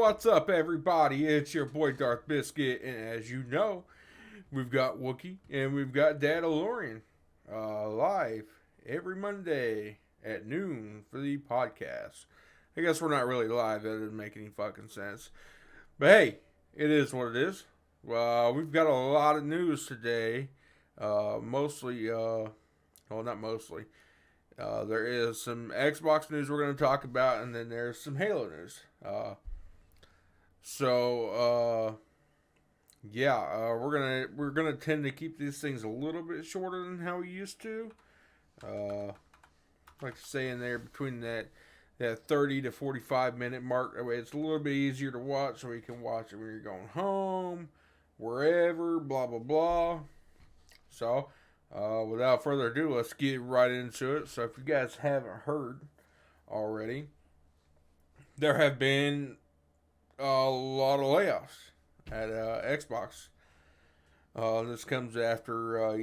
What's up, everybody? It's your boy Darth Biscuit, and as you know, we've got Wookie and we've got Dadalorian live every Monday at noon for the podcast. I guess we're not really live, that doesn't make any fucking sense. But hey, it is what it is. We've got a lot of news today. Not mostly. There is some Xbox news we're going to talk about, and then there's some Halo news. So we're gonna tend to keep these things a little bit shorter than how we used to. Like to say in there between that 30 to 45 minute mark. That way it's a little bit easier to watch, so you can watch it when you're going home, wherever. Blah blah blah. So, without further ado, let's get right into it. So, if you guys haven't heard already, there have been a lot of layoffs at Xbox. This comes after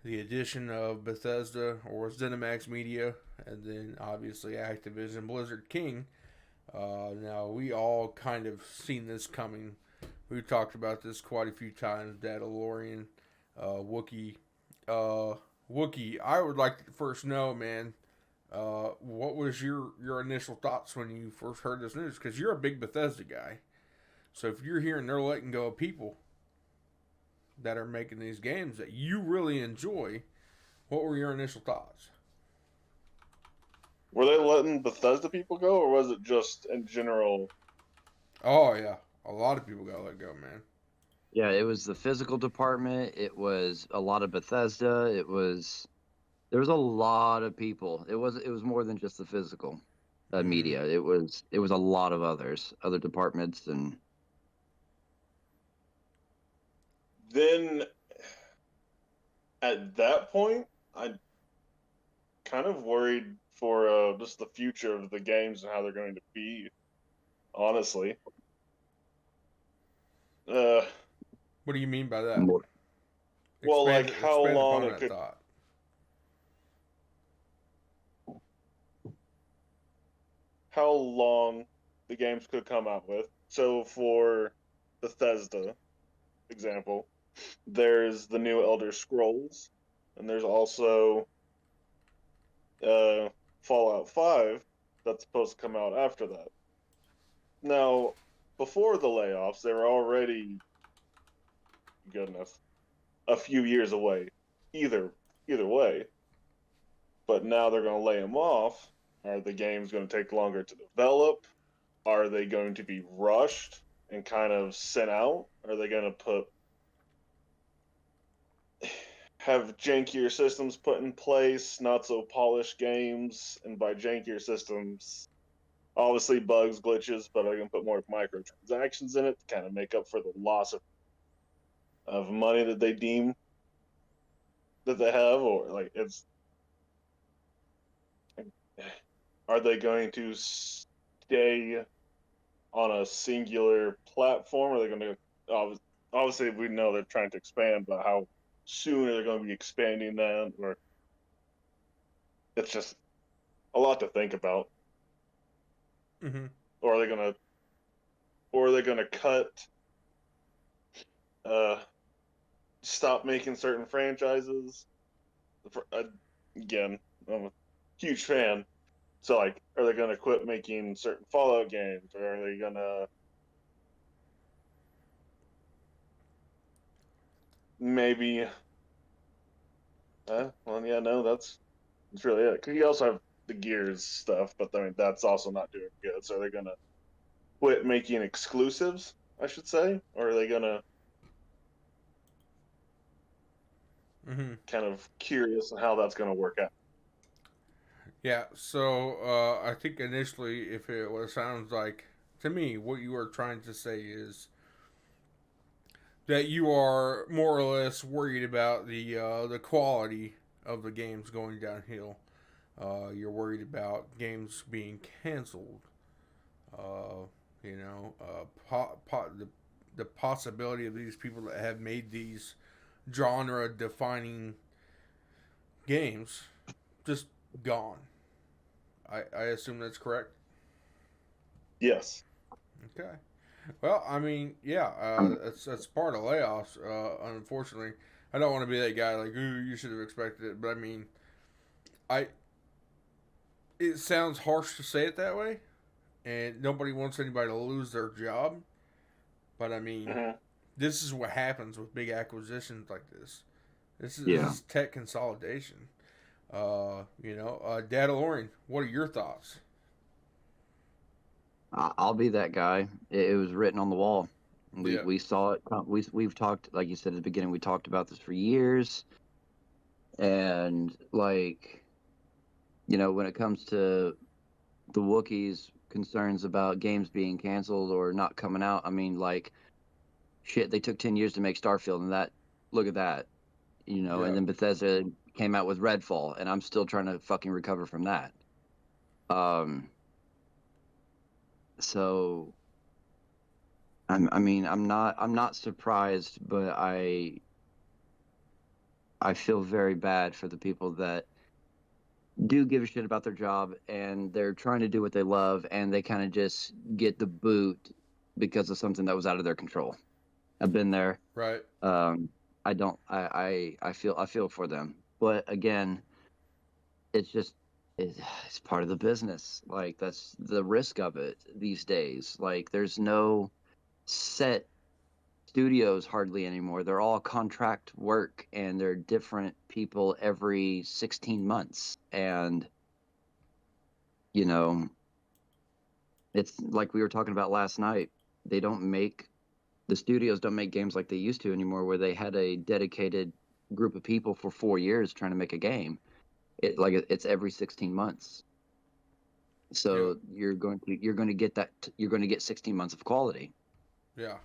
the addition of Bethesda or ZeniMax Media, and then obviously Activision Blizzard King. Now we all kind of seen this coming. We've talked about this quite a few times. Dadalorian, Wookie, Wookie. I would like to first know, man. What was your initial thoughts when you first heard this news? Because you're a big Bethesda guy. So if you're hearing they're letting go of people that are making these games that you really enjoy, what were your initial thoughts? Were they letting Bethesda people go, or was it just in general? Oh, yeah. A lot of people got let go, man. Yeah, it was the physical department. It was a lot of Bethesda. There was a lot of people. It was more than just the physical media. It was a lot of other departments, and Then at that point, I kind of worried for just the future of the games and how they're going to be. Honestly, What do you mean by that? more. well, like how expand long upon it that could, thought. how long the games could come out with. So for Bethesda, example, there's the new Elder Scrolls, and there's also Fallout 5 that's supposed to come out after that. Now, before the layoffs, they were already, goodness, a few years away, either way. But now they're going to lay them off. Are the games going to take longer to develop? Are they going to be rushed and kind of sent out? Are they going to have jankier systems put in place, not so polished games? And by jankier systems, obviously bugs, glitches, but I can put more microtransactions in it to kind of make up for the loss of money that they deem that they have, or like it's. Are they going to stay on a singular platform? Are they going to? Obviously, we know they're trying to expand, but how soon are they going to be expanding that? Or it's just a lot to think about. Mm-hmm. Or are they going to? Or are they going to cut? Stop making certain franchises. Again, I'm a huge fan. So, like, are they going to quit making certain Fallout games, or are they going to maybe? Well, yeah, no, that's really it. Cause you also have the Gears stuff, but I mean that's also not doing good. So, are they going to quit making exclusives? I should say, or are they going to? Mm-hmm. Kind of curious on how that's going to work out. Yeah, so I think initially, if it what it sounds like to me, what you are trying to say is that you are more or less worried about the quality of the games going downhill. You're worried about games being canceled. The possibility of these people that have made these genre-defining games just gone. I assume that's correct. Yes. Okay. Well, I mean, yeah, Um, that's part of layoffs. Unfortunately, I don't want to be that guy like, ooh, you should have expected it. But I mean, I it sounds harsh to say it that way, and nobody wants anybody to lose their job. But I mean, Hmm. this is what happens with big acquisitions like this. This yeah, is tech consolidation. Dadalorian, what are your thoughts? I'll be that guy. It was written on the wall. We Yeah, we saw it. We've talked, like you said at the beginning. We talked about this for years, and like, when it comes to the Wookiees' concerns about games being canceled or not coming out, I mean, like, shit, they took 10 years to make Starfield, and that, look at that, and yeah, then Bethesda came out with Redfall, and I'm still trying to fucking recover from that. Um, so I'm not surprised, but I feel very bad for the people that do give a shit about their job and they're trying to do what they love and they kind of just get the boot because of something that was out of their control. I've been there. right. Um, I don't. I feel for them, but again, it's just it's part of the business. Like that's the risk of it these days. Like there's no set studios hardly anymore. They're all contract work and they're different people every 16 months. And, you know, it's like we were talking about last night. They don't make the studios don't make games like they used to anymore where they had a dedicated group of people for 4 years trying to make a game. It's every 16 months. Yeah, So you're going to get 16 months of quality. yeah,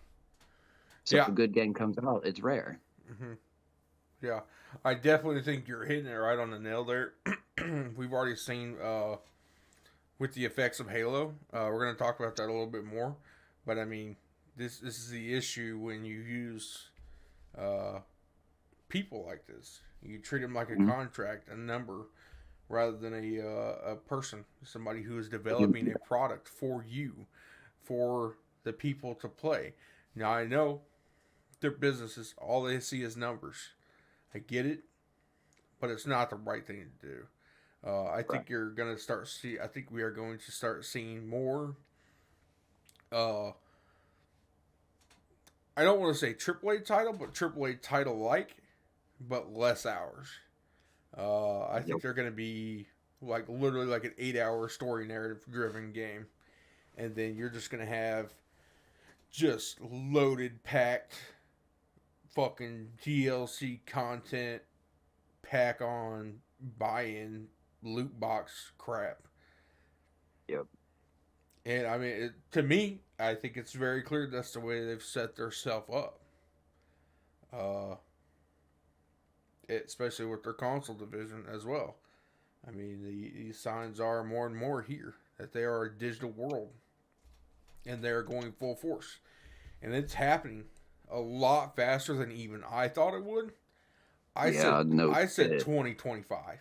So if yeah. a good game comes out, it's rare. hmm Yeah, I definitely think you're hitting it right on the nail there. We've already seen with the effects of Halo. We're going to talk about that a little bit more, but I mean, this is the issue when you use uh, people like this. You treat them like a Mhm. contract, a number, rather than a person, somebody who is developing a product for you, for the people to play. Now I know their businesses, all they see is numbers. I get it, but it's not the right thing to do. I Right. think you're gonna start see. I think we are going to start seeing more. Uh, I don't want to say AAA title, but AAA title like, but less hours. I think Yep. they're going to be like literally like an 8 hour story narrative driven game, and then you're just going to have just loaded, packed, fucking DLC content, pack on, buy in, loot box crap. Yep. And I mean, to me, I think it's very clear that's the way they've set themselves up. Uh, Especially with their console division as well. I mean, the signs are more and more here that they are a digital world and they're going full force. And it's happening a lot faster than even I thought it would. I said Yeah. No I said shit. 2025.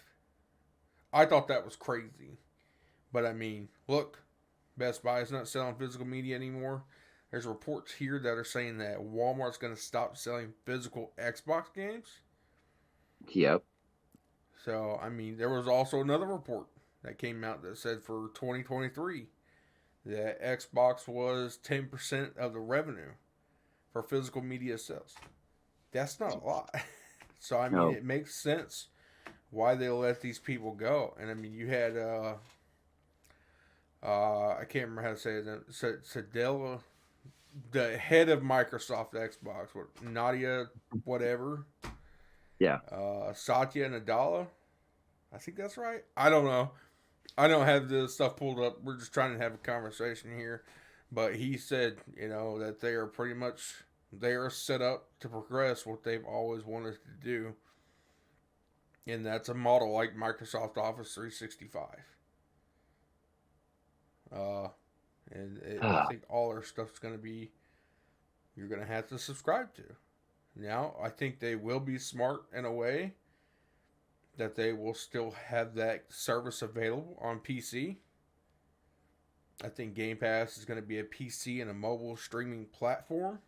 I thought that was crazy. But I mean, look, Best Buy is not selling physical media anymore. There's reports here that are saying that Walmart's going to stop selling physical Xbox games. Yep. So, I mean, there was also another report that came out that said for 2023 that Xbox was 10% of the revenue for physical media sales. That's not a lot. So, I mean, No. it makes sense why they let these people go. And I mean, you had, I can't remember how to say it, Sadella, the head of Microsoft Xbox, what, Nadia, whatever, Yeah. Satya Nadella. I think that's right. I don't know. I don't have the stuff pulled up. We're just trying to have a conversation here. But he said, that they are pretty much they are set up to progress what they've always wanted to do, and that's a model like Microsoft Office 365. Uh, I think all our stuff's going to be you're going to have to subscribe to. Now, I think they will be smart in a way that they will still have that service available on PC. I think Game Pass is going to be a PC and a mobile streaming platform.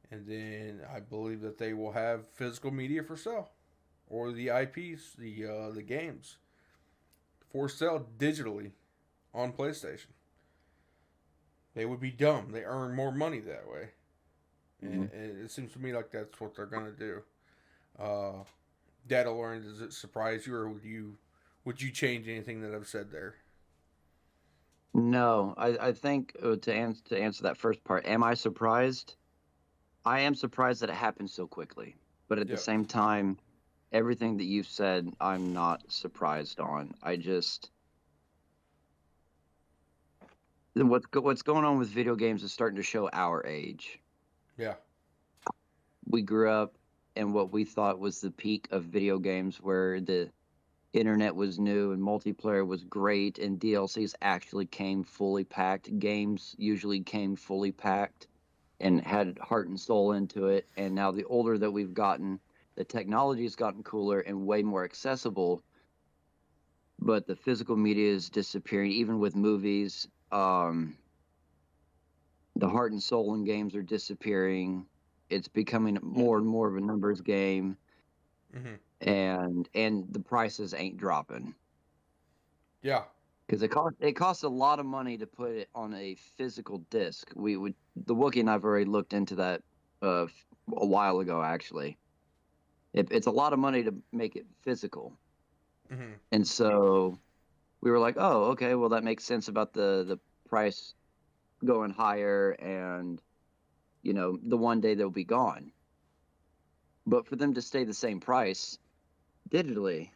And then I believe that they will have physical media for sale, or the IPs, the games for sale digitally on PlayStation. They would be dumb. They earn more money that way, Mhm. and it seems to me like that's what they're gonna do. Uh, Data Lauren, does it surprise you, or would you change anything that I've said there? No, I think to answer that first part, am I surprised? I am surprised that it happened so quickly. But at the Yep. same time, everything that you've said, I'm not surprised on. I just what's going on with video games is starting to show our age. Yeah. We grew up in what we thought was the peak of video games, where the internet was new and multiplayer was great and DLCs actually came fully packed. Games usually came fully packed and had heart and soul into it. And now the older that we've gotten, the technology has gotten cooler and way more accessible, but the physical media is disappearing, even with movies. The heart and soul in games are disappearing. It's becoming more and more of a numbers game, Hmm. and the prices ain't dropping. Yeah. Because it costs a lot of money to put it on a physical disc. We would the Wookiee and I've already looked into that a while ago. Actually, it's a lot of money to make it physical, Hmm. and so we were like, oh, okay, well that makes sense about the price going higher, and the one day they'll be gone. But for them to stay the same price digitally,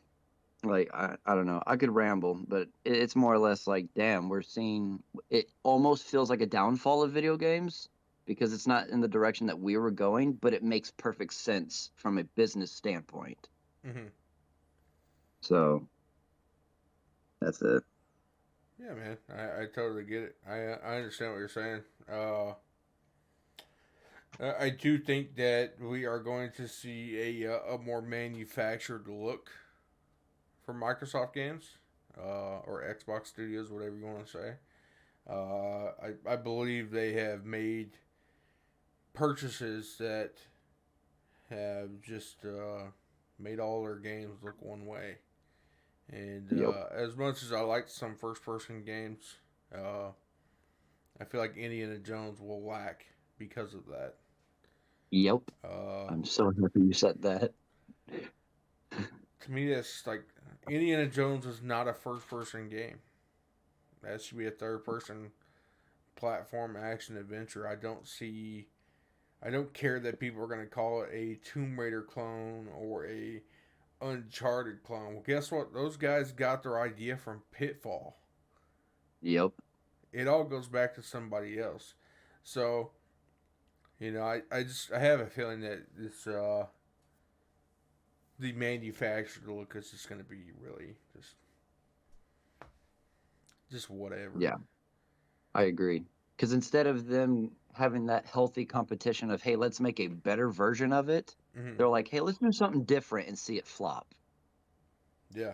like I don't know, I could ramble, but it's more or less like, damn, we're seeing it almost feels like a downfall of video games because it's not in the direction that we were going, but it makes perfect sense from a business standpoint. Hmm. So that's it. Yeah, man. I totally get it. I understand what you're saying. I do think that we are going to see a more manufactured look for Microsoft games, or Xbox Studios, whatever you want to say. I believe they have made purchases that have just made all their games look one way. And Yep. as much as I like some first person games, uh, I feel like Indiana Jones will lack because of that. Yep. Uh, I'm so happy you said that. to me, that's like Indiana Jones is not a first person game. That should be a third person platform action adventure. I don't care that people are going to call it a Tomb Raider clone or a Uncharted clone. Well, guess what? Those guys got their idea from Pitfall. Yep. It all goes back to somebody else. So, I have a feeling that this the manufactured look is just going to be really just whatever. Yeah, I agree. Because instead of them having that healthy competition of, hey, let's make a better version of it, Hmm. they're like, hey, let's do something different and see it flop. Yeah.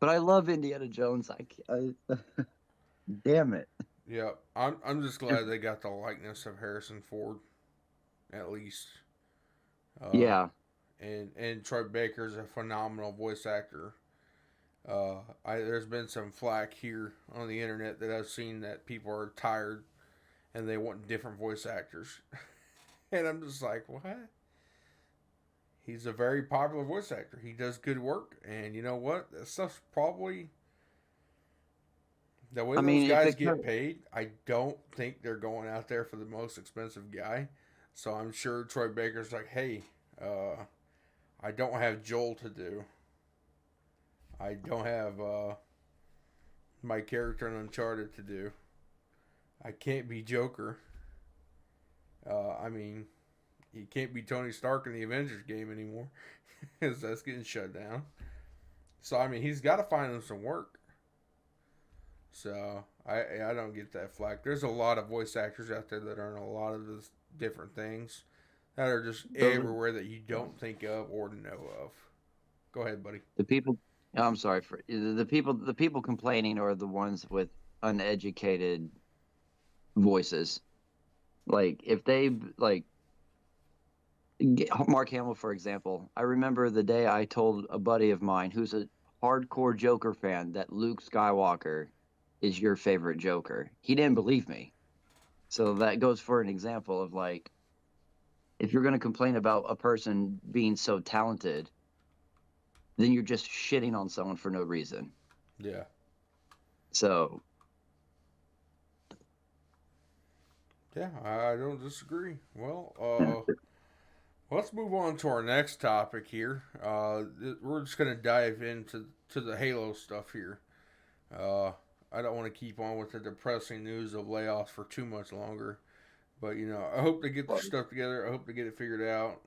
But I love Indiana Jones. Damn it. Yeah. I'm just glad they got the likeness of Harrison Ford at least. Uh, Yeah. and Troy Baker's a phenomenal voice actor. There's been some flack here on the internet that I've seen that people are tired and they want different voice actors, and I'm just like, what? He's a very popular voice actor. He does good work, and you know what? That stuff's probably the way I those mean, if guys it get paid. I don't think they're going out there for the most expensive guy. So I'm sure Troy Baker's like, hey, I don't have Joel to do. I don't have my character in Uncharted to do. I can't be Joker. I mean, he can't be Tony Stark in the Avengers game anymore because that's getting shut down. So I mean, he's got to find him some work. So I don't get that flack. There's a lot of voice actors out there that are in a lot of this different things that are just those are everywhere that you don't think of or know of. Go ahead, buddy. the people I'm sorry for the people. The people complaining are the ones with uneducated voices. Like if they like Mark Hamill, for example. I remember the day I told a buddy of mine who's a hardcore Joker fan that Luke Skywalker is your favorite Joker. He didn't believe me. So that goes for an example of like, if you're going to complain about a person being so talented, then you're just shitting on someone for no reason. Yeah. So, Yeah, I don't disagree. Well, let's move on to our next topic here. We're just going to dive into the Halo stuff here. I don't want to keep on with the depressing news of layoffs for too much longer. But, I hope they get their stuff together. I hope they get it figured out.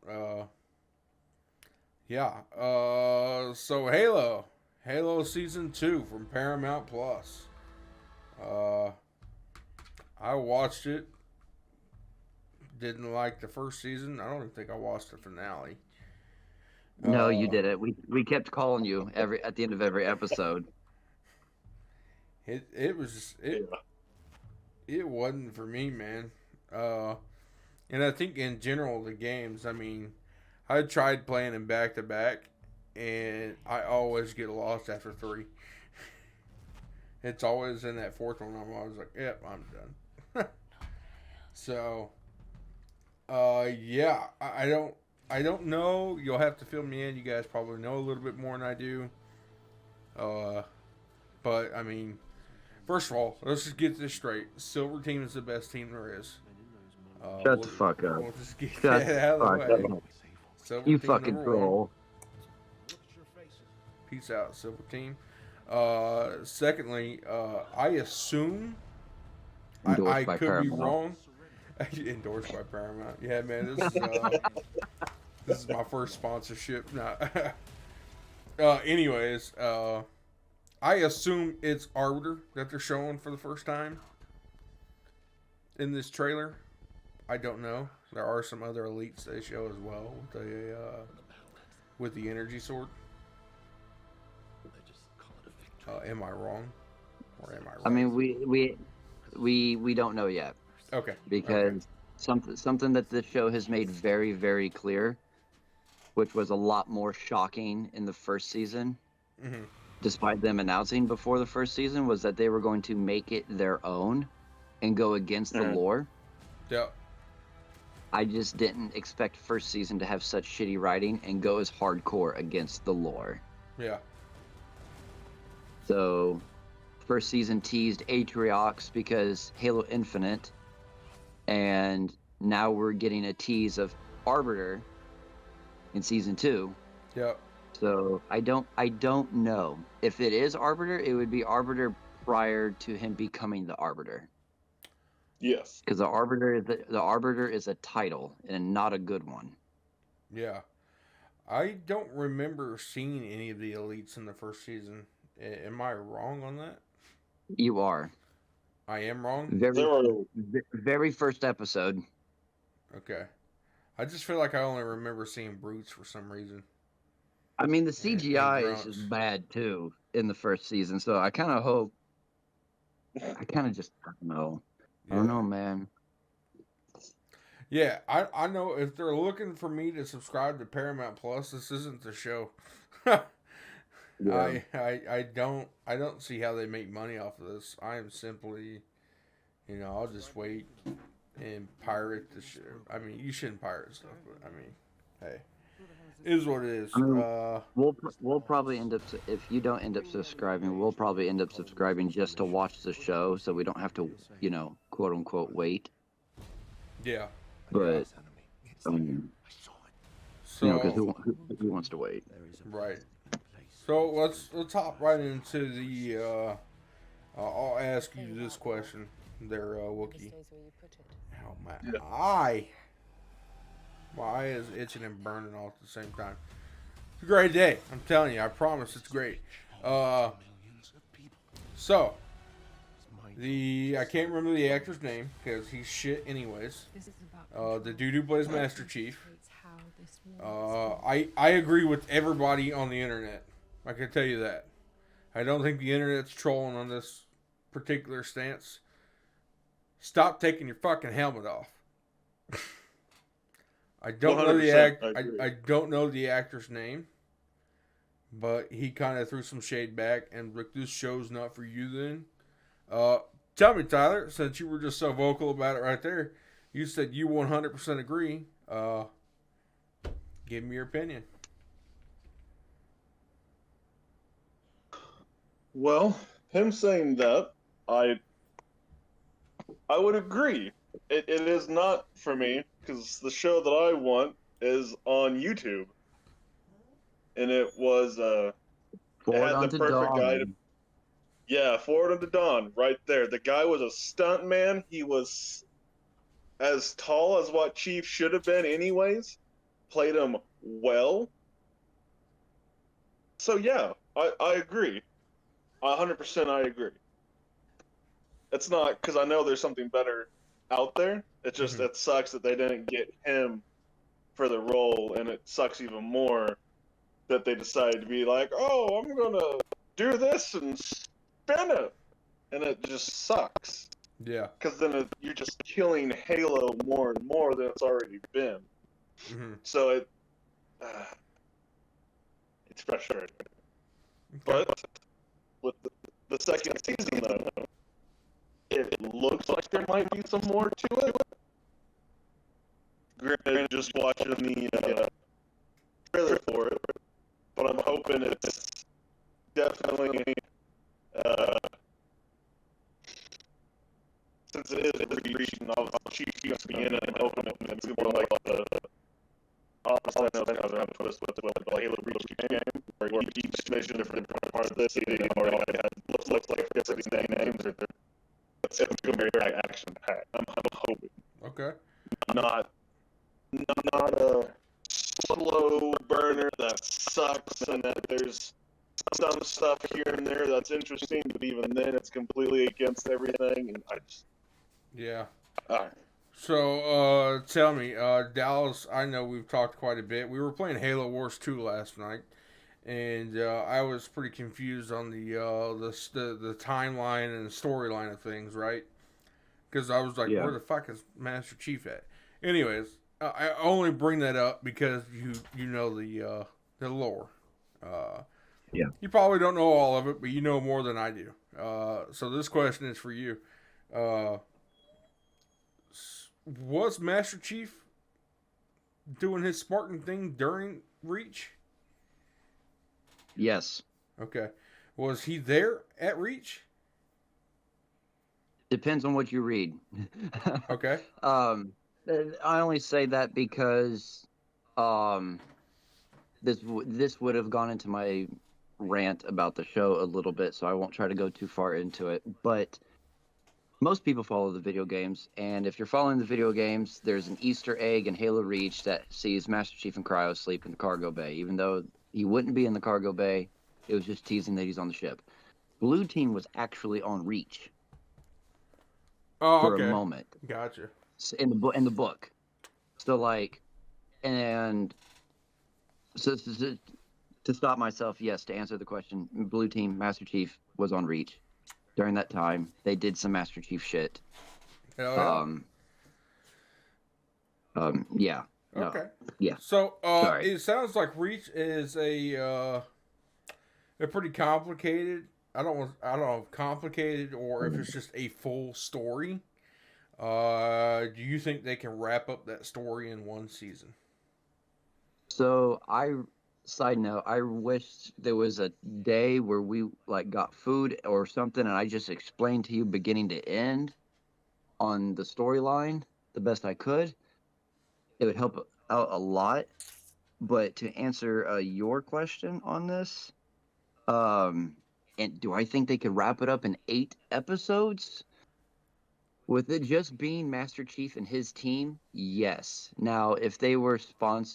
Yeah. So Halo Season 2 from Paramount Plus. I watched it. Didn't like the first season. I don't even think I watched the finale. no, you did it. We kept calling you at the end of every episode. It was it wasn't for me, man. And I think in general the games, I mean, I tried playing them back to back, and I always get lost after 3. It's always in that 4th one. I'm always like, yep, I'm done. So, yeah, I don't know. You'll have to fill me in. You guys probably know a little bit more than I do. But I mean, first of all, let's just get this straight. Silver Team is the best team there is. Shut the fuck up. We'll just get Shut that out of the way. Silver You Team fucking number 1. troll. Peace out, Silver Team. Secondly, I assume Endorsed I by could Paramount. be wrong. Endorsed by Paramount. Yeah, man, this is my first sponsorship. Anyways, I assume it's Arbiter that they're showing for the first time in this trailer. I don't know. There are some other elites they show as well with the energy sword. Am I wrong, or am I right? I mean, we don't know yet. Okay. Because something that this show has made very, very clear, which was a lot more shocking in the first season, despite them announcing before the first season, was that they were going to make it their own and go against the lore. Yep. I just didn't expect first season to have such shitty writing and go as hardcore against the lore. Yeah. So, first season teased Atriox because Halo Infinite, and now we're getting a tease of Arbiter in season 2. Yep. So I don't know if it is Arbiter. It would be Arbiter prior to him becoming the Arbiter. Yes. Because the Arbiter is a title and not a good one. Yeah. I don't remember seeing any of the elites in the first season. Am I wrong on that? You are. I am wrong? Very first episode. Okay. I just feel like I only remember seeing brutes for some reason. I mean, the CGI is grunts. just bad, too, in the first season. So I kind of hope... I kind of just don't know. I don't know, man. Yeah, I know if they're looking for me to subscribe to Paramount Plus, this isn't the show. Yeah. I don't see how they make money off of this. I am simply, I'll just wait and pirate the show. I mean, you shouldn't pirate stuff, but I mean, hey, it is what it is. I mean, we'll probably end up, if you don't end up subscribing, we'll probably end up subscribing just to watch the show, so we don't have to, quote unquote, wait. Yeah. But, So, because who wants to wait? Right. So let's hop right into the. I'll ask you this question, there, Wookie. Oh my eye is itching and burning all at the same time. It's a great day. I'm telling you. I promise it's great. So I can't remember the actor's name because he's shit anyways. The dude who plays Master Chief. I agree with everybody on the internet. I can tell you that. I don't think the internet's trolling on this particular stance. Stop taking your fucking helmet off. I don't know the 100%. act. I agree. I don't know the actor's name, but he kind of threw some shade back and like, this show's not for you. Then, tell me, Tyler, since you were just so vocal about it right there, you said you 100% agree. Give me your opinion. Well, him saying that, I would agree. It is not for me because the show that I want is on YouTube, and it Forward had the onto perfect guy to Dawn. yeah, Forward Unto Dawn right there. The guy was a stunt man. He was as tall as what Chief should have been, anyways. Played him well. So yeah, I agree. 100% I agree. It's not because I know there's something better out there. It just it sucks that they didn't get him for the role, and it sucks even more that they decided to be like, oh, I'm gonna do this and spin it, and it just sucks. Yeah. Because then you're just killing Halo more and more than it's already been. Mm-hmm. So it's frustrating. Okay. But with the second season, though, it looks like there might be some more to it. Granted, just watching the trailer for it, but I'm hoping it's definitely, since it is reaching all the Chief keeps me in it, I'm hoping it's more like the honestly, I know it's kind of a twist with the Halo Reach game, where each mission different parts of the city already had looks like it's the same names, or it's going to be very action packed. I'm hoping. Okay. Not a slow burner that sucks, and that there's some stuff here and there that's interesting, but even then it's completely against everything, and I just Yeah. alright. So, tell me, Dallas, I know we've talked quite a bit. We were playing Halo Wars 2 last night, and I was pretty confused on the timeline and the storyline of things, right? Because I was like, Yeah. where the fuck is Master Chief at? Anyways, I only bring that up because you know the lore. Yeah. You probably don't know all of it, but you know more than I do. So this question is for you. Was Master Chief doing his Spartan thing during Reach? Yes. Okay. Was he there at Reach? Depends on what you read. Okay. I only say that because this would have gone into my rant about the show a little bit, so I won't try to go too far into it. But most people follow the video games, and if you're following the video games, there's an Easter egg in Halo Reach that sees Master Chief and Cryo sleep in the cargo bay. Even though he wouldn't be in the cargo bay, it was just teasing that he's on the ship. Blue Team was actually on Reach Oh, for okay. a moment Gotcha. in the book. So like, and so to stop myself, yes, to answer the question, Blue Team Master Chief was on Reach during that time. They did some Master Chief shit. Hell yeah. Yeah. No. Okay. Yeah. So, Sorry. it sounds like Reach is a pretty complicated. I don't know if complicated or if it's just a full story. Do you think they can wrap up that story in one season? So side note, I wish there was a day where we like got food or something, and I just explained to you beginning to end on the storyline the best I could. It would help out a lot. But to answer your question on this, and do I think they could wrap it up in 8 episodes? With it just being Master Chief and his team, yes. Now, if they were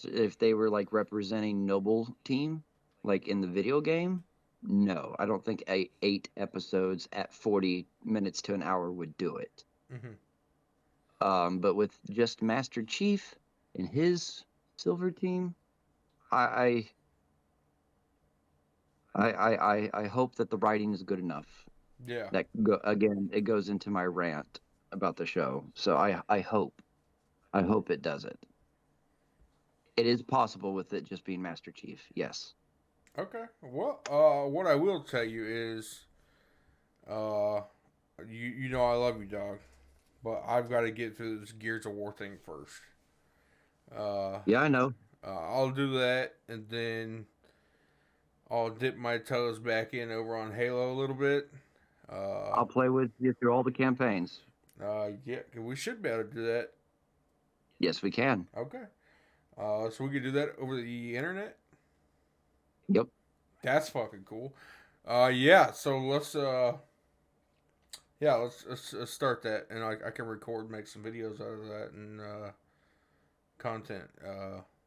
if they were like representing Noble Team, like in the video game, no. I don't think 8 episodes at 40 minutes to an hour would do it. Mm-hmm. But with just Master Chief and his Silver Team, I I hope that the writing is good enough. Yeah. Again, it goes into my rant about the show. So I hope it does it. It is possible with it just being Master Chief. Yes. Okay. Well, what I will tell you is, uh, you know I love you, dog, but I've got to get through this Gears of War thing first. Uh, Yeah, I know. I'll do that, and then I'll dip my toes back in over on Halo a little bit. Uh, I'll play with you through all the campaigns. yeah, we should be able to do that. Yes, we can. Okay. So we could do that over the internet. Yep. That's fucking cool. Yeah. So let's start that, and I can record, make some videos out of that, and content,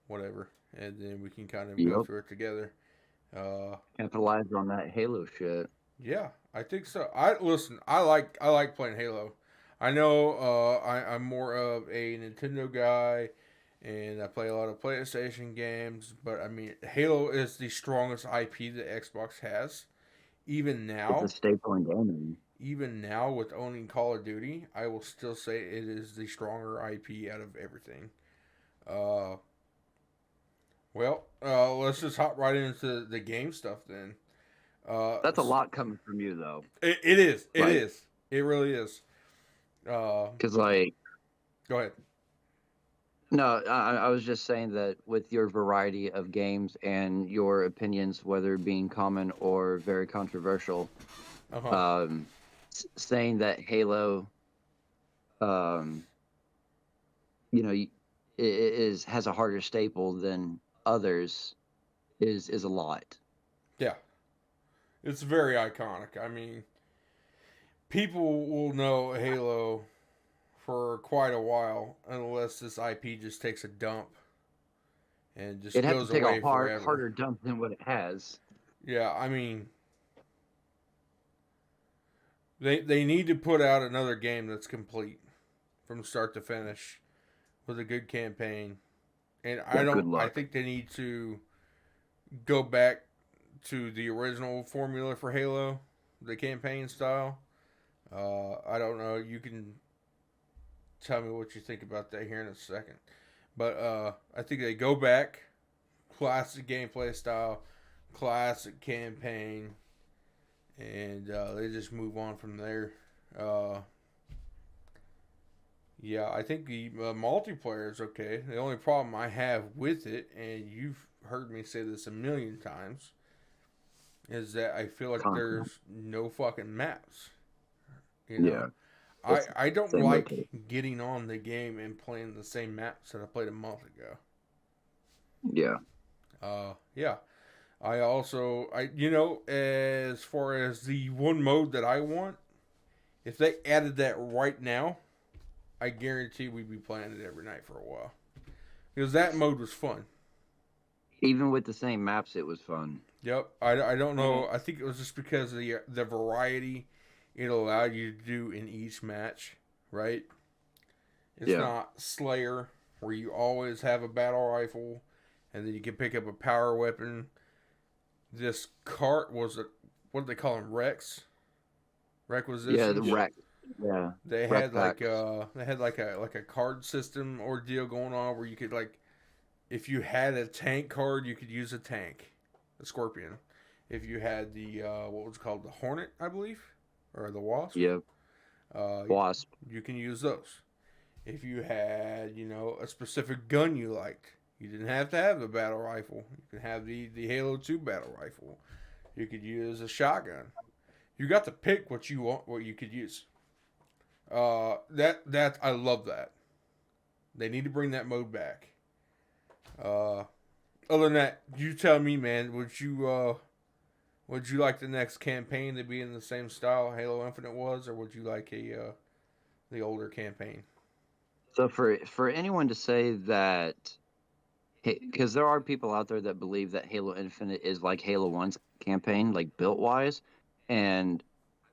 whatever, and then we can kind of go Yep. through it together. Capitalize on that Halo shit. Yeah, I think so. I like playing Halo. I know I'm more of a Nintendo guy, and I play a lot of PlayStation games. But I mean, Halo is the strongest IP that Xbox has. Even It's a now, staple in gaming. even now with owning Call of Duty, I will still say it is the stronger IP out of everything. Uh, let's just hop right into the game stuff then. That's a lot coming from you, though. It is. It Like- is. It really is. Because, like, Go ahead. no, I was just saying that with your variety of games and your opinions, whether being common or very controversial, Uh-huh. saying that Halo, um, has a harder staple than others is a lot. Yeah. It's very iconic. I mean, people will know Halo for quite a while unless this IP just takes a dump and just It'd have to goes take away a forever. harder dump than what it has. Yeah, I mean, they need to put out another game that's complete from start to finish with a good campaign. And Yeah, good I luck. think they need to go back to the original formula for Halo, the campaign style. I don't know. You can tell me what you think about that here in a second. But I think they go back, classic gameplay style, classic campaign, and they just move on from there. Uh, yeah, I think the multiplayer is okay. The only problem I have with it, and you've heard me say this a million times, is that I feel like Content. there's no fucking maps. You Yeah. know, It's I don't same like location. getting on the game and playing the same maps that I played a month ago. Yeah. Yeah. As far as the one mode that I want, if they added that right now, I guarantee we'd be playing it every night for a while. Because that mode was fun. Even with the same maps, it was fun. Yep. I don't know. I think it was just because of the variety it allowed you to do in each match, right? It's Yeah. not Slayer, where you always have a battle rifle, and then you can pick up a power weapon. This cart was what do they call them? Rex? Requisitions? Yeah, the wreck. Yeah. They Rec had like a card system ordeal going on where you could, like, if you had a tank card, you could use a tank, a Scorpion. If you had the what was it called, the Hornet, I believe, or the Wasp, Yeah. Wasp. you can use those. If you had a specific gun you liked, you didn't have to have the battle rifle. You could have the Halo 2 battle rifle. You could use a shotgun. You got to pick what you want, what you could use. That I love that. They need to bring that mode back. Other than that, you tell me, man. Would you like the next campaign to be in the same style Halo Infinite was, or would you like the older campaign? So for anyone to say that, because there are people out there that believe that Halo Infinite is like Halo 1's campaign, like built wise, and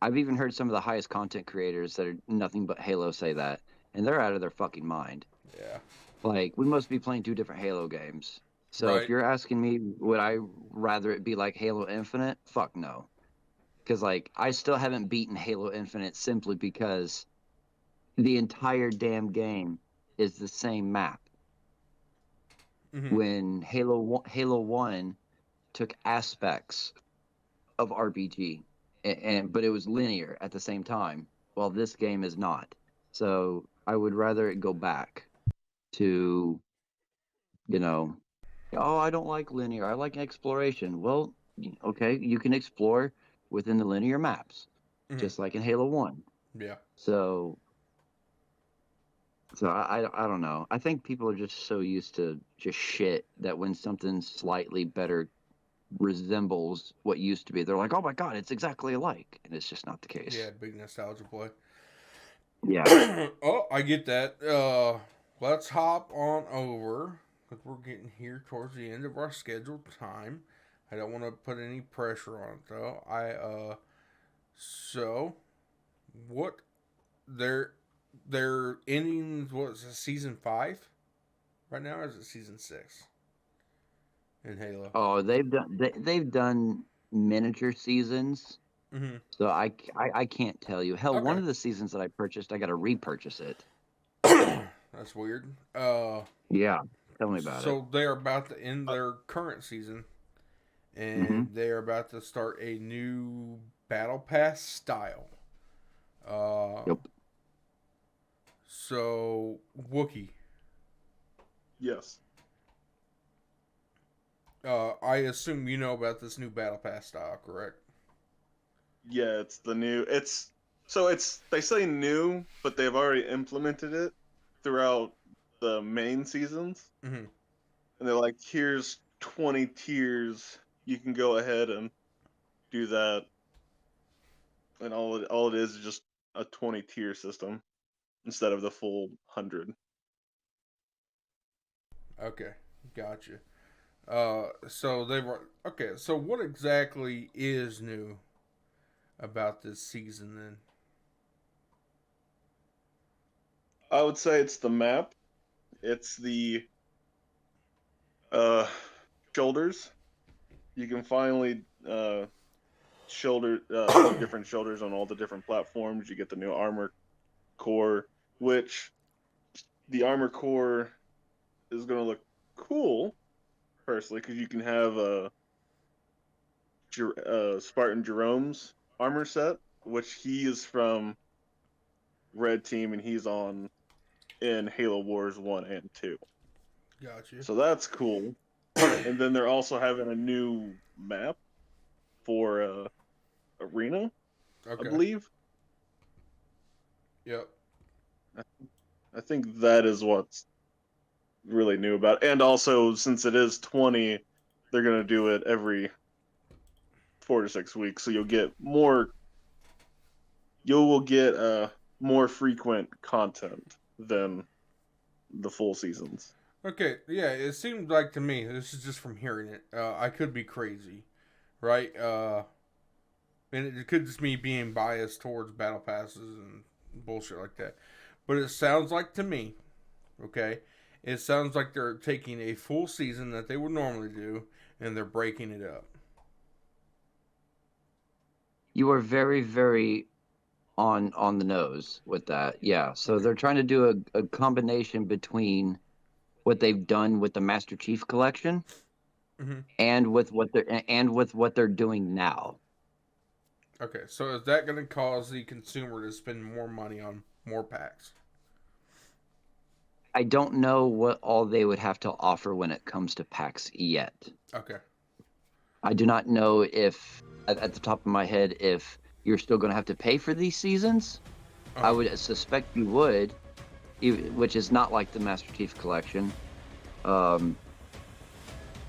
I've even heard some of the highest content creators that are nothing but Halo say that, and they're out of their fucking mind. Yeah. Like, we must be playing two different Halo games. So if Right. you're asking me, would I rather it be like Halo Infinite? Fuck no. Because like I still haven't beaten Halo Infinite simply because the entire damn game is the same map. Hmm. When Halo 1 took aspects of RPG, but it was linear at the same time, while this game is not. So I would rather it go back to, you know, oh, I don't like linear. I like exploration. Well, okay, you can explore within the linear maps, Hmm. just like in Halo 1. Yeah. So I don't know. I think people are just so used to just shit that when something slightly better resembles what used to be, they're like, "Oh my god, it's exactly alike," and it's just not the Yeah. case. Big nostalgia play. Yeah. Oh, I get that. Let's hop on over because we're getting here towards the end of our scheduled time. I don't want to put any pressure on it though. So what their their endings? What's it, season 5 right now? Or is it season 6 in Halo? Oh, they've done miniature seasons, Hmm. so I can't tell you. Hell, one Okay. of the seasons that I purchased, I got to repurchase it. That's weird. Yeah, tell me about it. So they are about to end their current season, Hmm. and they are about to start a new battle pass style. Uh, Yep. so Wookie, Yes. I assume you know about this new battle pass style, correct? Yeah, it's the new. It's they say new, but they've already implemented it throughout the main seasons, Mm-hmm. and they're like, here's 20 tiers. You can go ahead and do that, and all it is just a 20 tier system instead of the full 100. Okay, gotcha. So they were okay. So what exactly is new about this season then? I would say it's the map. It's the uh shoulders. You can finally do different shoulders on all the different platforms. You get the new armor core, which the armor core is going to look cool personally because you can have Spartan Jerome's armor set, which he is from Red Team and he's on in Halo Wars 1 and 2. Gotcha. So that's cool. And then they're also having a new map for Arena, I Okay. believe. Yep. I, I think that is what's really new about it. And also, since it is 20, they're going to do it every 4 to 6 weeks. So you will get more frequent content than the full seasons. Okay. Yeah. It seems like to me. This is just from hearing it. I could be crazy, right? And it could just me being biased towards battle passes and bullshit like that. But it sounds like to me, okay, it sounds like they're taking a full season that they would normally do and they're breaking it up. You are very, very on the nose with that. Yeah. So Okay. they're trying to do a combination between what they've done with the Master Chief Collection Mm-hmm. and with what they're doing now. Okay. So is that going to cause the consumer to spend more money on more packs? I don't know what all they would have to offer when it comes to packs yet. Okay. I do not know if, at the top of my head, if you're still going to have to pay for these seasons. I Uh-huh. would suspect you would, which is not like the Master Chief Collection. Um,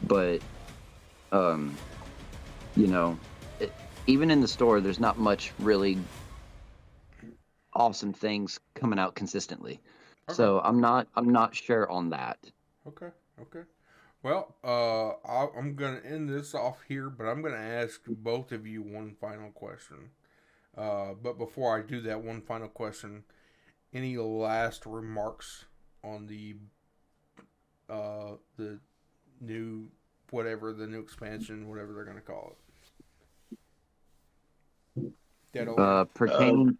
but, um, you know, it, even in the store, there's not much really awesome things coming out consistently. Okay. So I'm not sure on that. Okay. Okay. Well, I'm going to end this off here, but I'm going to ask both of you one final question. But before I do that, one final question. Any last remarks on the new whatever the new expansion, whatever they're gonna call it. Dead Orion.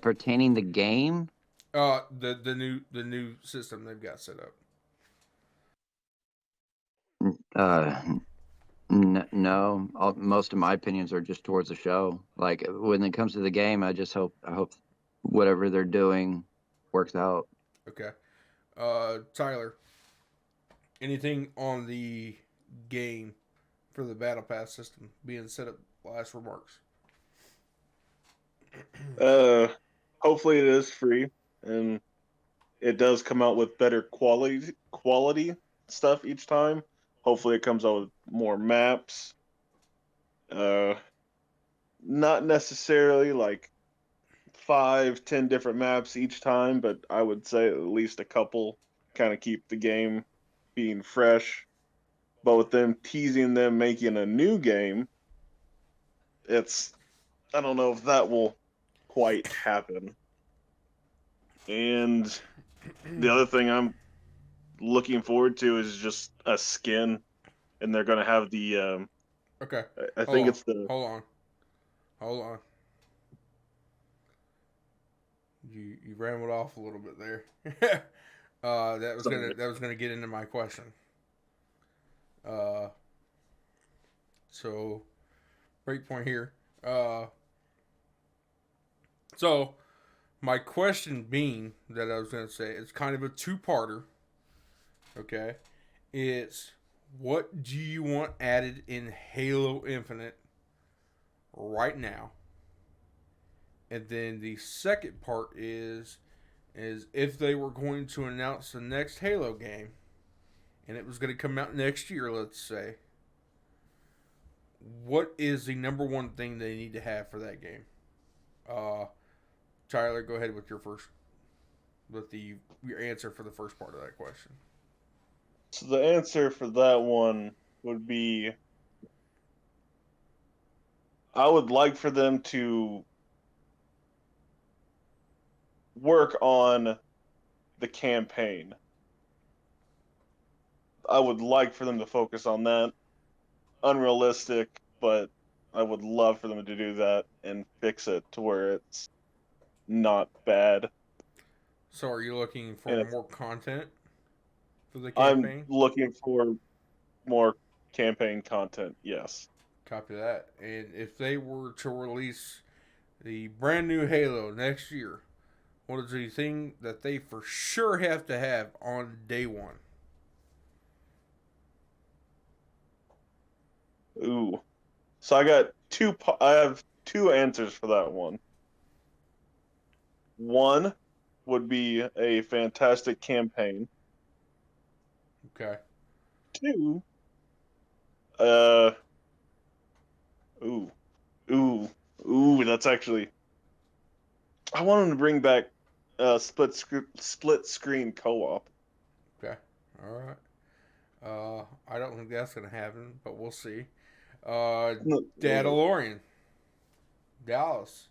Pertaining the game. The new system they've got set up. No, most of my opinions are just towards the show. Like when it comes to the game, I hope whatever they're doing works out. Okay. Tyler, anything on the game for the Battle Pass system being set up? Last remarks. Uh, hopefully it is free and it does come out with better quality stuff each time. Hopefully it comes out with more maps. Uh, not necessarily like 5, 10 different maps each time, but I would say at least a couple. Kind of keep the game being fresh. But with them teasing them making a new game, it's I don't know if that will quite happen. And the other thing I'm looking forward to is just a skin, and they're gonna have the Okay. I think it's the Hold on. You rambled off a little bit there. That was gonna get into my question. Uh, so break point here. So my question being that I was gonna say it's kind of a two-parter. Okay, it's what do you want added in Halo Infinite right now? And then the second part is if they were going to announce the next Halo game and it was going to come out next year, let's say, what is the number one thing they need to have for that game? Tyler, go ahead with your answer for the first part of that question. So the answer for that one would be I would like for them to work on the campaign. I would like for them to focus on that. Unrealistic, but I would love for them to do that and fix it to where it's not bad. So, are you looking for And more content for the I'm campaign? looking for more campaign content, yes. Copy that. And if they were to release the brand new Halo next year, what is the thing that they for sure have to have on day one? Ooh. So I have two answers for that one. One would be a fantastic campaign. Okay. Two, uh, ooh, ooh, that's actually. I want them to bring back split screen co-op. Okay. All right. I don't think that's gonna happen, but we'll see. No, Dadalorian, Dallas.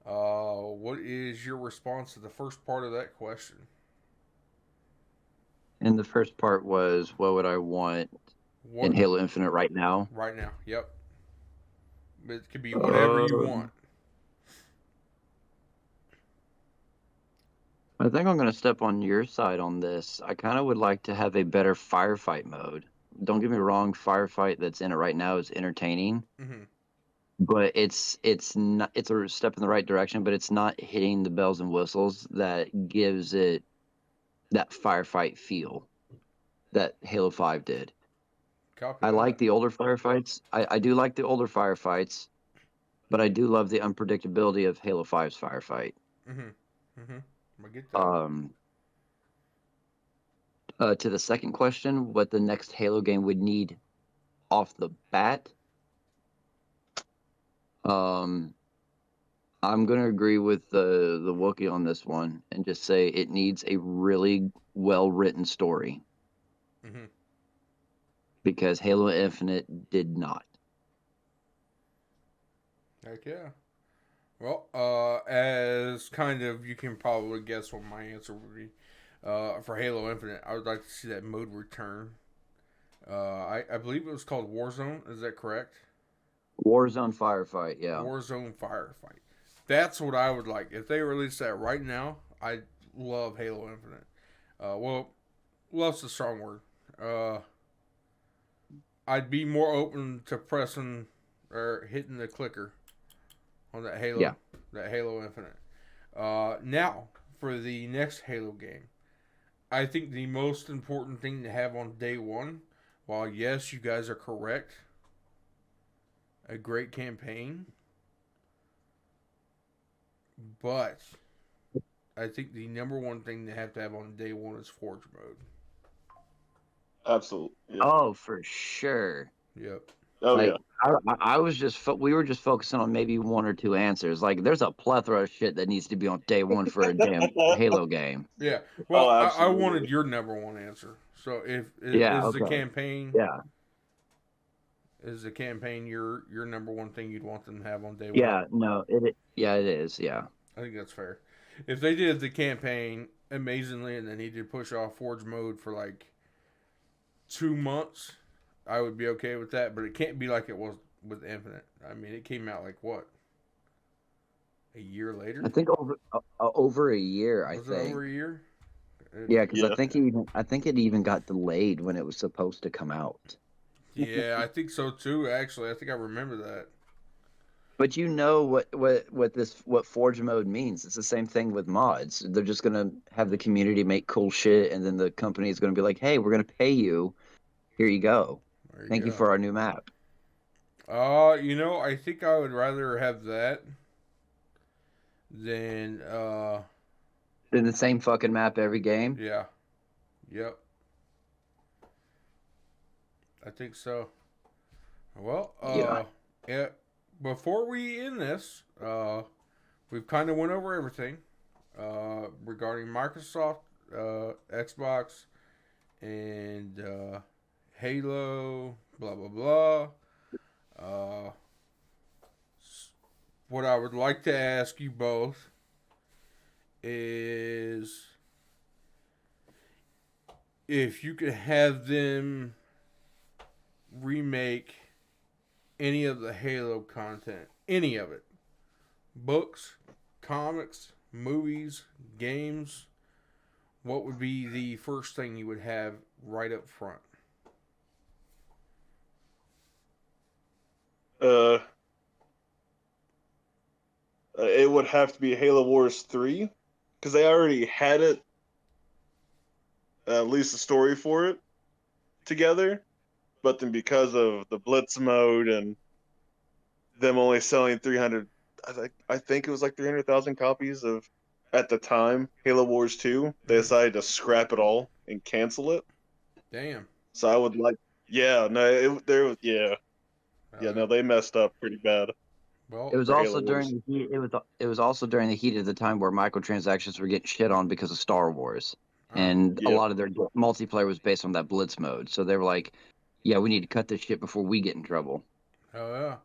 What is your response to the first part of that question? And the first part was, what would I want in What Halo Infinite right now? right now? Yep. It could be whatever you Um, want. I think I'm going to step on your side on this. I kind of would like to have a better firefight mode. Don't get me wrong, firefight that's in it right now is entertaining, Mm-hmm. but it's not it's a step in the right direction, but it's not hitting the bells and whistles that gives it that firefight feel that Halo 5 did. Copy I like that. the older firefights. I do like the older firefights, but I do love the unpredictability of Halo 5's firefight. Mm-hmm. Mm-hmm. I get that. Um, to the second question, what the next Halo game would need off the bat, um, I'm gonna agree with the Wookiee on this one and just say it needs a really well written story Mm-hmm. because Halo Infinite did not. Heck yeah. Well, as kind of you can probably guess what my answer would be. For Halo Infinite, I would like to see that mode return. I believe it was called Warzone. Is that correct? Warzone Firefight, yeah. Warzone Firefight. That's what I would like. If they release that right now, I love Halo Infinite. Well, love's a strong word. Uh, I'd be more open to pressing or hitting the clicker on Yeah. that Halo Infinite. Now for the next Halo game, I think the most important thing to have on day one, while yes, you guys are correct, a great campaign, but I think the number one thing they have to have on day one is Forge mode. Absolutely. Yeah. Oh, for sure. Yep. Oh Like yeah. I was just we were just focusing on maybe one or two answers. Like there's a plethora of shit that needs to be on day one for a damn Halo game. Yeah. Oh, Well, I absolutely. wanted your number one answer. So if Yeah. is the Okay. campaign Yeah. is the campaign your number one thing you'd want them to have on day one? Yeah. No. Yeah. It is. Yeah. I think that's fair. If they did the campaign amazingly and then he did push off Forge mode for like 2 months, I would be okay with that. But it can't be like it was with Infinite. I mean, it came out like what, a year later? I think over a year. I Was it think. over a year? Yeah, because Yeah. I think it even got delayed when it was supposed to come out. Yeah, I think so too. Actually, I think I remember that. But you know what Forge mode means. It's the same thing with mods. They're just gonna have the community make cool shit, and then the company is gonna be like, "Hey, we're gonna pay you. Here you go. There you Thank you go. for our new map." I think I would rather have that than Then the same fucking map every game. yeah. Yep. I think so. Well, Yeah. yeah. Before we end this, we've kind of went over everything regarding Microsoft, Xbox, and Halo. Blah blah blah. Uh, what I would like to ask you both is if you could have them remake any of the Halo content, any of it, books, comics, movies, games, what would be the first thing you would have right up front? Uh, it would have to be Halo Wars 3 because they already had it, at least a story for it together. But then because of the Blitz mode and them only selling 300, I think it was like 300,000 copies of at the time Halo Wars 2, they decided to scrap it all and cancel it. Damn. So I would like, yeah, no, there was, yeah, no, they messed up pretty bad It Well, was for also Halo during Wars. the heat. It was also during the heat of the time where microtransactions were getting shit on because of Star Wars, uh, and a Yep. lot of their multiplayer was based on that Blitz mode. So they were like, "Yeah, we need to cut this shit before we get in trouble." oh yeah.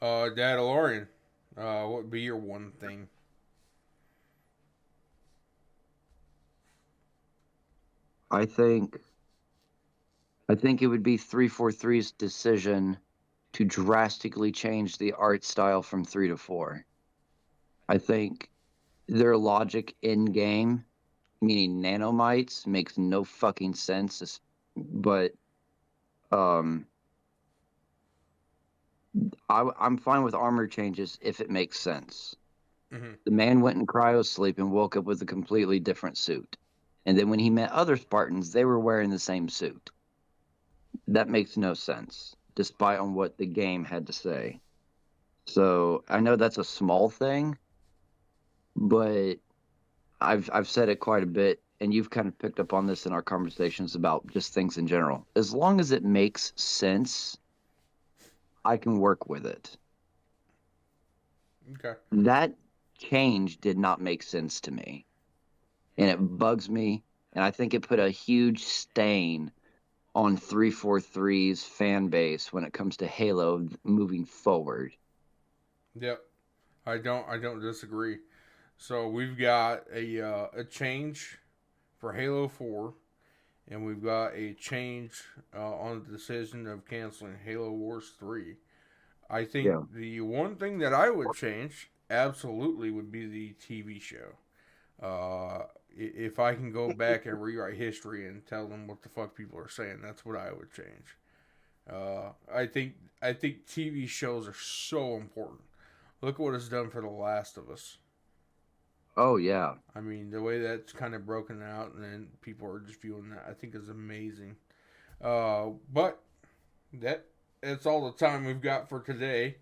Dadalorian, what would be your one thing? I think I think it would be 343's decision to drastically change the art style from 3 to 4. I think their logic in game, meaning nanomites, makes no fucking sense. But um, I'm fine with armor changes if it makes sense. Mm-hmm. The man went in cryo sleep and woke up with a completely different suit. And then when he met other Spartans, they were wearing the same suit. That makes no sense, despite on what the game had to say. So I know that's a small thing, but I've said it quite a bit, and you've kind of picked up on this in our conversations about just things in general. As long as it makes sense, I can work with it. Okay. That change did not make sense to me, and it bugs me, and I think it put a huge stain on 343's fan base when it comes to Halo moving forward. Yep. I don't disagree. So we've got a change for Halo 4 and we've got a change on the decision of canceling Halo Wars 3. I think Yeah. the one thing that I would change absolutely would be the TV show. If I can go back and rewrite history and tell them what the fuck people are saying, that's what I would change. I think TV shows are so important. Look what it's done for The Last of Us. Oh yeah. I mean, the way that's kind of broken out, and then people are just viewing that, I think is amazing. But that's all the time we've got for today.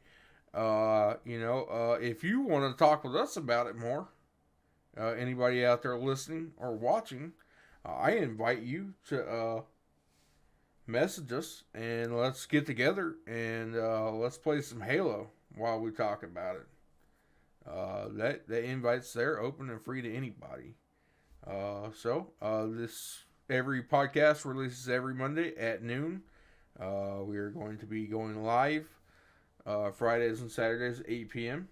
If you want to talk with us about it more, anybody out there listening or watching, I invite you to message us and let's get together and let's play some Halo while we talk about it. That invite's there, open and free to anybody. This every podcast releases every Monday at noon. We are going to be going live Fridays and Saturdays at 8 p.m.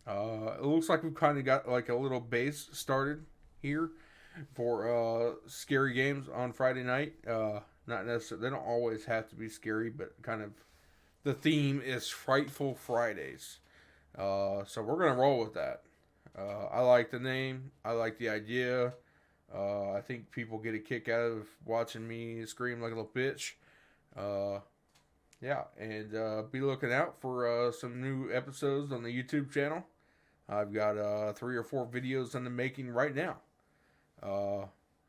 It looks like we've kind of got like a little base started here for scary games on Friday night. Not necessarily, they don't always have to be scary, but kind of the theme is Frightful Fridays. So we're gonna roll with that. I like the name. I like the idea. I think people get a kick out of watching me scream like a little bitch. And be looking out for some new episodes on the YouTube channel. I've got 3 or 4 videos in the making right now.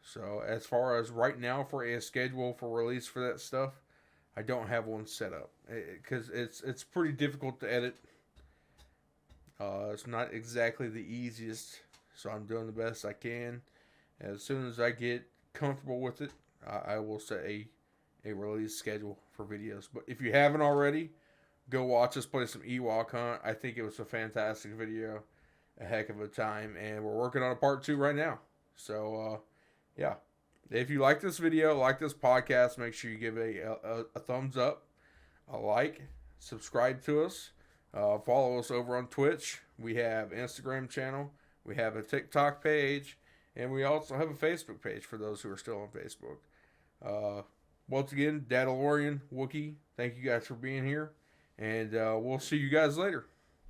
So as far as right now for a schedule for release for that stuff, I don't have one set up because it's pretty difficult to edit. It's not exactly the easiest, so I'm doing the best I can. As soon as I get comfortable with it, I will set a release schedule for videos. But if you haven't already, go watch us play some Ewok Hunt. I think it was a fantastic video, a heck of a time, and we're working on a part 2 right now. So, yeah. If you like this video, like this podcast, make sure you give a thumbs up, a like, subscribe to us. Follow us over on Twitch. We have Instagram channel. We have a TikTok page. And we also have a Facebook page for those who are still on Facebook. Once again, Dadalorian, Wookie, thank you guys for being here. And we'll see you guys later.